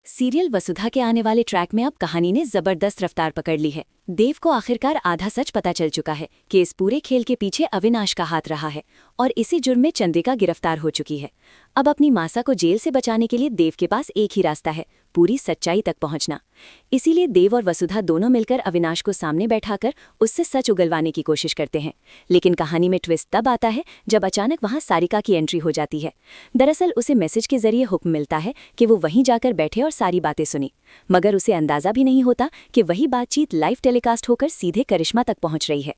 Serial वसुधा के आने वाले ट्रैक में अब कहानी ने जबरदस्त रफ्तार पकड़ ली है। देव को आखिरकार आधा सच पता चल चुका है कि इस पूरे खेल के पीछे अविनाश का हाथ रहा है और इसी जुर्म में चंद्रिका गिरफ्तार हो चुकी है। अब अपनी मासा को जेल से बचाने के लिए देव के पास एक ही रास्ता है, पूरी सच्चाई तक पहुंचना। इसीलिए देव और वसुधा दोनों मिलकर अविनाश को सामने बैठाकर उससे सच उगलवाने की कोशिश करते हैं। लेकिन कहानी में ट्विस्ट तब आता है जब अचानक वहां सारिका की एंट्री हो जाती है। दरअसल उसे मैसेज के जरिए हुक्म मिलता है कि वो वहीं जाकर बैठे और सारी बातें सुनी, मगर उसे अंदाजा भी नहीं होता कि वही बातचीत लाइव टेलीकास्ट होकर सीधे करिश्मा तक पहुंच रही है।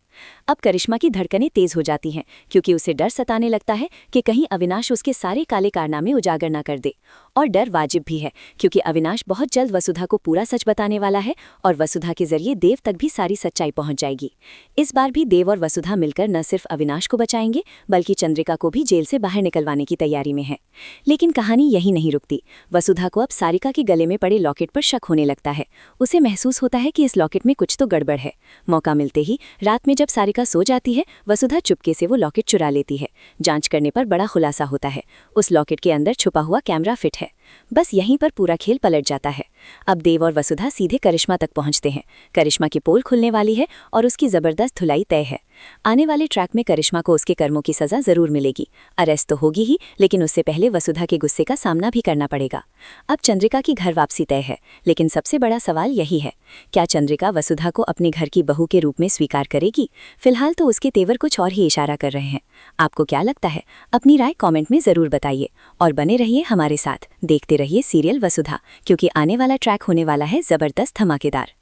अब करिश्मा की धड़कनें तेज हो जाती हैं क्योंकि उसे डर सताने लगता है कि कहीं अविनाश उसके सारे काले कारनामे उजागर न कर दे। और डर वाजिब भी है क्योंकि अविनाश बहुत जल्द वसुधा को पूरा सच बताने वाला है और वसुधा के जरिए देव तक भी सारी सच्चाई पहुंच जाएगी। इस बार भी देव और वसुधा मिलकर न सिर्फ अविनाश को बचाएंगे बल्कि चंद्रिका को भी जेल से बाहर निकलवाने की तैयारी में है। लेकिन कहानी यही नहीं रुकती। वसुधा को अब सारिका के गले में पड़े लॉकेट पर शक होने लगता है। उसे महसूस होता है कि इस लॉकेट में कुछ तो गड़बड़ है। मौका मिलते ही रात में जब सारिका सो जाती है, वसुधा चुपके से वो लॉकेट चुरा लेती है। जांच करने पर बड़ा खुलासा होता है, उस लॉकेट के अंदर छुपा हुआ कैमरा फिट है। बस यहीं पर पूरा खेल पलट जाता है। अब देव और वसुधा सीधे करिश्मा तक पहुंचते हैं। करिश्मा की पोल खुलने वाली है और उसकी जबरदस्त धुलाई तय है। आने वाले ट्रैक में करिश्मा को उसके कर्मों की सजा जरूर मिलेगी। अरेस्ट तो होगी ही, लेकिन उससे पहले वसुधा के गुस्से का सामना भी करना पड़ेगा। अब चंद्रिका की घर वापसी तय है, लेकिन सबसे बड़ा सवाल यही है, क्या चंद्रिका वसुधा को अपने घर की बहू के रूप में स्वीकार करेगी? फिलहाल तो उसके तेवर कुछ और ही इशारा कर रहे हैं। आपको क्या लगता है? अपनी राय कॉमेंट में जरूर बताइए और बने रहिए हमारे साथ। देखते रहिए सीरियल वसुधा, क्योंकि आने वाला ट्रैक होने वाला है जबरदस्त धमाकेदार।